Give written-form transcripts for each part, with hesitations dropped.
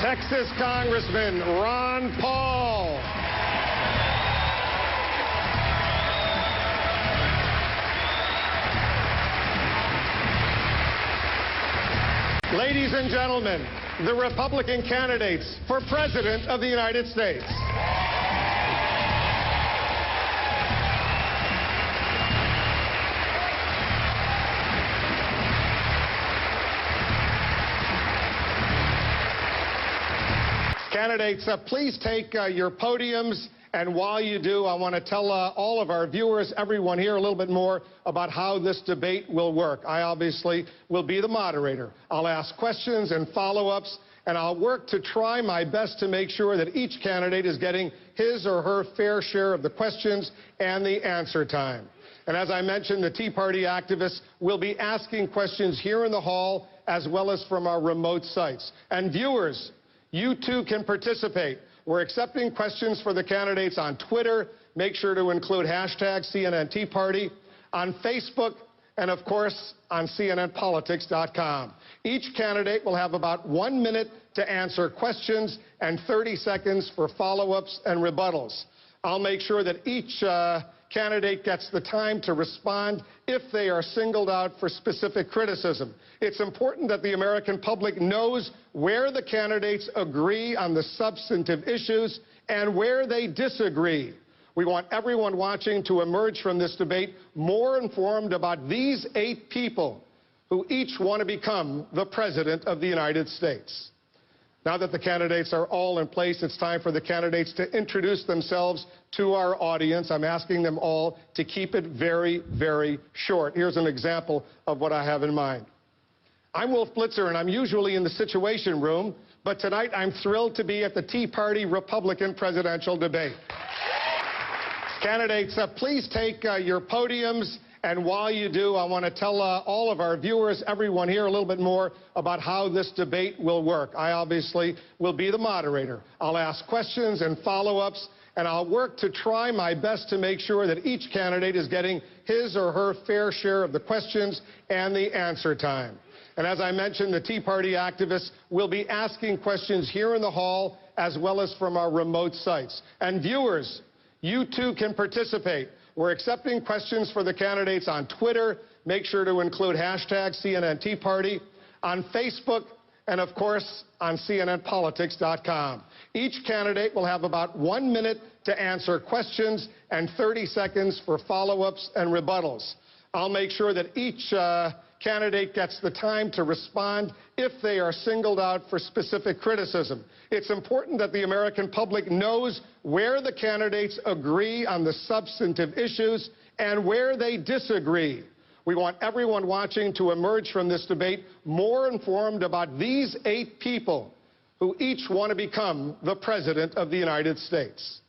Texas Congressman Ron Paul. Ladies and gentlemen, the Republican candidates for President of the United States. Candidates, please take your podiums, and while you do, I want to tell all of our viewers, everyone here, a little bit more about how this debate will work. I obviously will be the moderator. I'll ask questions and follow-ups, and I'll work to try my best to make sure that each candidate is getting his or her fair share of the questions and the answer time. And as I mentioned, the Tea Party activists will be asking questions here in the hall as well as from our remote sites. And viewers, you too can participate. We're accepting questions for the candidates on Twitter. Make sure to include hashtag CNN Tea Party, on Facebook, and of course on CNNPolitics.com. Each candidate will have about 1 minute to answer questions and 30 seconds for follow-ups and rebuttals. I'll make sure that each candidate gets the time to respond if they are singled out for specific criticism. It's important that the American public knows where the candidates agree on the substantive issues and where they disagree. We want everyone watching to emerge from this debate more informed about these 8 people who each want to become the President of the United States. Now that the candidates are all in place, it's time for the candidates to introduce themselves to our audience. I'm asking them all to keep it very, very short. Here's an example of what I have in mind. I'm Wolf Blitzer, and I'm usually in the Situation Room, but tonight I'm thrilled to be at the Tea Party Republican presidential debate. Candidates, please take your podiums, and while you do, I want to tell all of our viewers, everyone here, a little bit more about how this debate will work. I obviously will be the moderator. I'll ask questions and follow-ups, and I'll work to try my best to make sure that each candidate is getting his or her fair share of the questions and the answer time. And as I mentioned, the Tea Party activists will be asking questions here in the hall as well as from our remote sites. And viewers, you too can participate. We're accepting questions for the candidates on Twitter. Make sure to include hashtag CNN Tea Party, on Facebook, and of course on CNNPolitics.com. Each candidate will have about 1 minute to answer questions and 30 seconds for follow-ups and rebuttals. I'll make sure that each candidate gets the time to respond if they are singled out for specific criticism. It's important that the American public knows where the candidates agree on the substantive issues and where they disagree. We want everyone watching to emerge from this debate more informed about these 8 people who each want to become the President of the United States.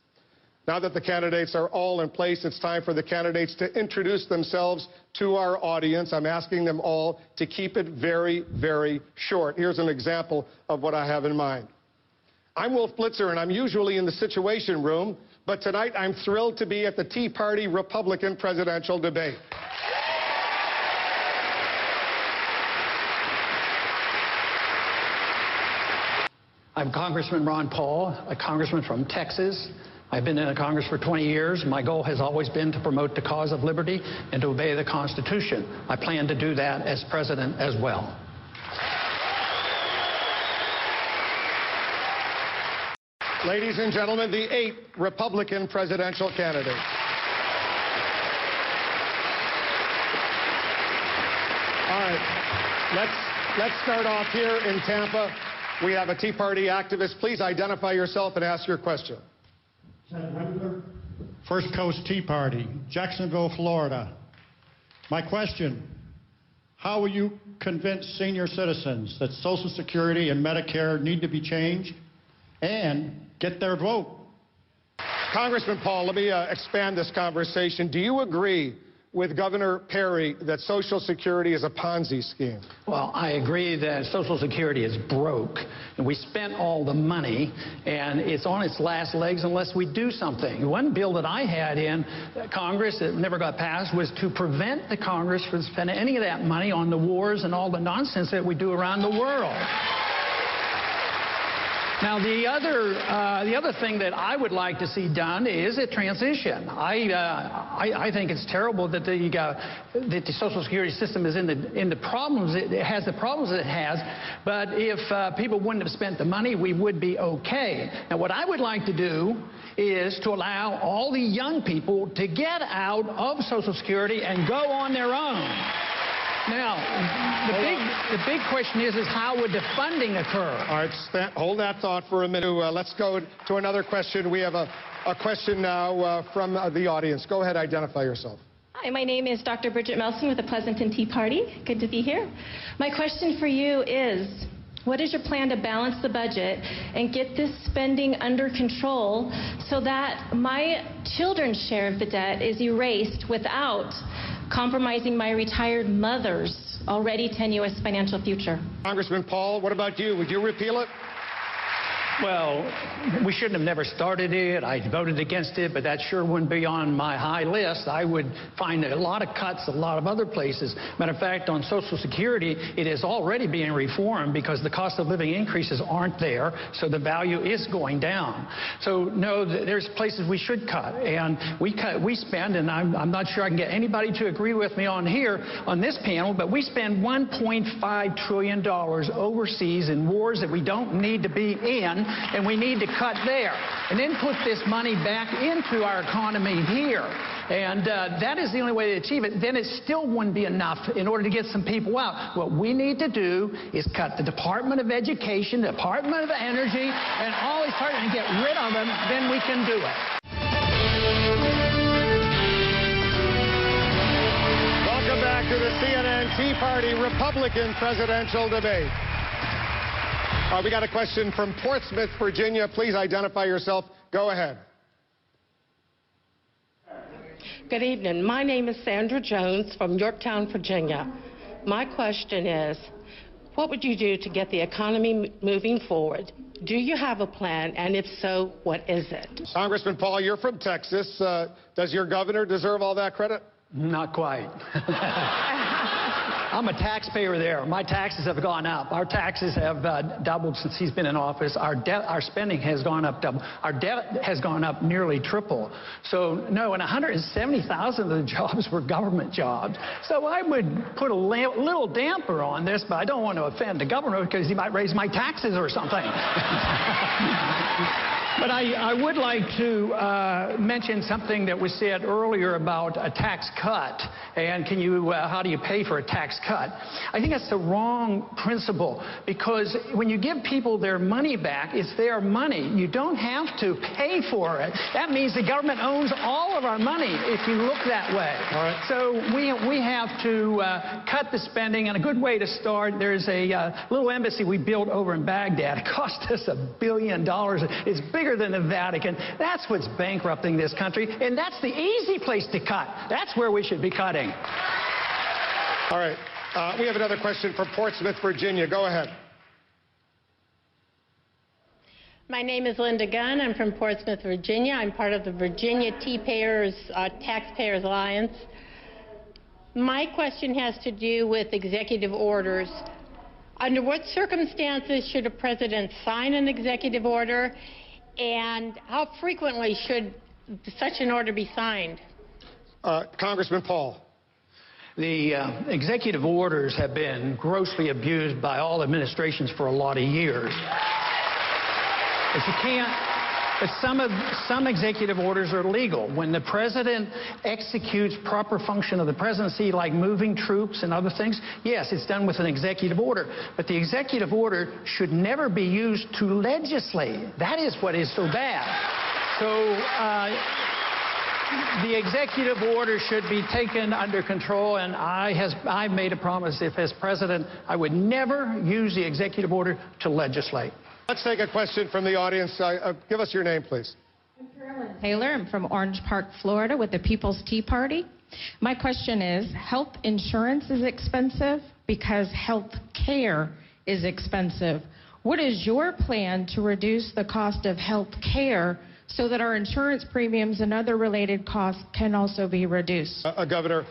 Now that the candidates are all in place, it's time for the candidates to introduce themselves to our audience. I'm asking them all to keep it very, very short. Here's an example of what I have in mind. I'm Wolf Blitzer, and I'm usually in the Situation Room, but tonight I'm thrilled to be at the Tea Party Republican presidential debate. I'm Congressman Ron Paul, a congressman from Texas. I've been in Congress for 20 years. My goal has always been to promote the cause of liberty and to obey the Constitution. I plan to do that as president as well. Ladies and gentlemen, the 8 Republican presidential candidates. All right, let's start off here in Tampa. We have a Tea Party activist. Please identify yourself and ask your question. First Coast Tea Party, Jacksonville, Florida. My question, how will you convince senior citizens that Social Security and Medicare need to be changed and get their vote? Congressman Paul, let me expand this conversation. Do you agree with Governor Perry that Social Security is a Ponzi scheme? Well, I agree that Social Security is broke, and we spent all the money, and it's on its last legs unless we do something. One bill that I had in Congress that never got passed was to prevent the Congress from spending any of that money on the wars and all the nonsense that we do around the world. Now, the other thing that I would like to see done is a transition. I think it's terrible that the Social Security system is in the problems. It has the problems it has. But if people wouldn't have spent the money, we would be okay. Now, what I would like to do is to allow all the young people to get out of Social Security and go on their own. Now, the big question is how would the funding occur? All right, hold that thought for a minute. Let's go to another question. We have a question now from the audience. Go ahead, identify yourself. Hi, my name is Dr. Bridget Melson with the Pleasanton Tea Party. Good to be here. My question for you is, what is your plan to balance the budget and get this spending under control so that my children's share of the debt is erased without compromising my retired mother's already tenuous financial future? Congressman Paul, what about you? Would you repeal it? Well, we shouldn't have never started it. I voted against it, but that sure wouldn't be on my high list. I would find a lot of cuts a lot of other places. Matter of fact, on Social Security, it is already being reformed because the cost of living increases aren't there, so the value is going down. So, no, there's places we should cut, and we spend, and I'm not sure I can get anybody to agree with me on here, on this panel, but we spend $1.5 trillion overseas in wars that we don't need to be in, and we need to cut there and then put this money back into our economy here. And that is the only way to achieve it. Then it still wouldn't be enough in order to get some people out. What we need to do is cut the Department of Education, the Department of Energy, and all these parts and get rid of them. Then we can do it. Welcome back to the CNN Tea Party Republican presidential debate. We got a question from Portsmouth, Virginia. Please identify yourself. Go ahead. Good evening. My name is Sandra Jones from Yorktown, Virginia. My question is, what would you do to get the economy moving forward? Do you have a plan? And if so, what is it? Congressman Paul, you're from Texas. Does your governor deserve all that credit? Not quite. I'm a taxpayer there. My taxes have gone up. Our taxes have doubled since he's been in office. Our spending has gone up double. Our debt has gone up nearly triple. So, no, and 170,000 of the jobs were government jobs. So I would put a little damper on this, but I don't want to offend the governor because he might raise my taxes or something. But I would like to mention something that was said earlier about a tax cut. And how do you pay for a tax cut? I think that's the wrong principle, because when you give people their money back, it's their money. You don't have to pay for it. That means the government owns all of our money if you look that way. All right. So we have to cut the spending, and a good way to start, there's a little embassy we built over in Baghdad. It cost us $1 billion. It's bigger than the Vatican. That's what's bankrupting this country, and that's the easy place to cut. That's where we should be cutting. All right. We have another question from Portsmouth, Virginia. Go ahead. My name is Linda Gunn. I'm from Portsmouth, Virginia. I'm part of the Virginia Taxpayers Alliance. My question has to do with executive orders. Under what circumstances should a president sign an executive order, and how frequently should such an order be signed? Congressman Paul. The executive orders have been grossly abused by all administrations for a lot of years. But you can't. But some executive orders are legal. When the president executes proper function of the presidency, like moving troops and other things, yes, it's done with an executive order. But the executive order should never be used to legislate. That is what is so bad. So the executive order should be taken under control, and I've made a promise, if as president, I would never use the executive order to legislate. Let's take a question from the audience. Give us your name, please. I'm Carolyn Taylor. I'm from Orange Park, Florida, with the People's Tea Party. My question is, health insurance is expensive because health care is expensive. What is your plan to reduce the cost of health care so that our insurance premiums and other related costs can also be reduced? Governor,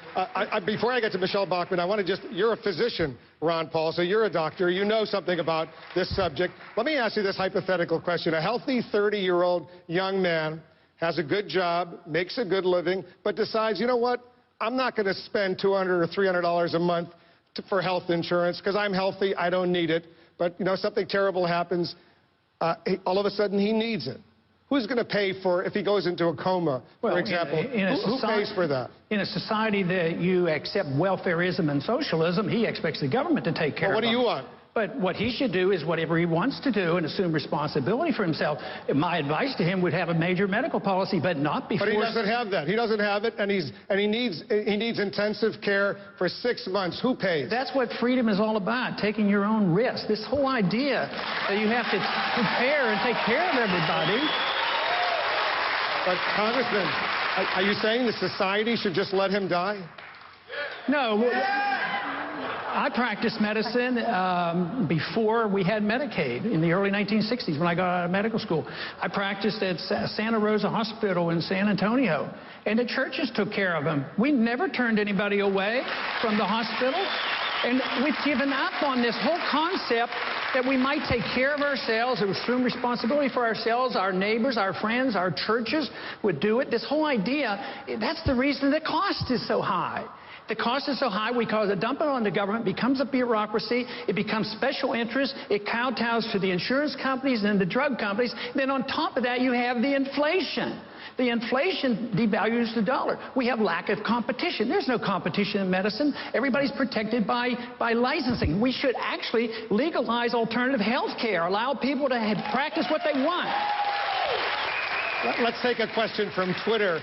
before I get to Michelle Bachmann, I want to you're a physician, Ron Paul, so you're a doctor. You know something about this subject. Let me ask you this hypothetical question. A healthy 30-year-old young man has a good job, makes a good living, but decides, you know what, I'm not going to spend $200 or $300 a month for health insurance because I'm healthy, I don't need it. But, you know, something terrible happens, all of a sudden he needs it. Who's going to pay for if he goes into a coma, for example? Who pays for that? In a society that you accept welfareism and socialism, he expects the government to take care of him. What do you want? But what he should do is whatever he wants to do and assume responsibility for himself. My advice to him would have a major medical policy, but not before. But he doesn't have that. He doesn't have it, and he needs intensive care for 6 months. Who pays? That's what freedom is all about, taking your own risk. This whole idea that you have to prepare and take care of everybody. But, Congressman, are you saying the society should just let him die? No. I practiced medicine before we had Medicaid in the early 1960s when I got out of medical school. I practiced at Santa Rosa Hospital in San Antonio, and the churches took care of him. We never turned anybody away from the hospital, and we've given up on this whole concept that we might take care of ourselves, assume responsibility for ourselves, our neighbors, our friends, our churches would do it. This whole idea, that's the reason the cost is so high. The cost is so high because dump it on the government, becomes a bureaucracy, it becomes special interest, it kowtows to the insurance companies and the drug companies. Then on top of that, you have the inflation. The inflation devalues the dollar. We have lack of competition. There's no competition in medicine. Everybody's protected by licensing. We should actually legalize alternative health care, allow people to practice what they want. Let's take a question from Twitter.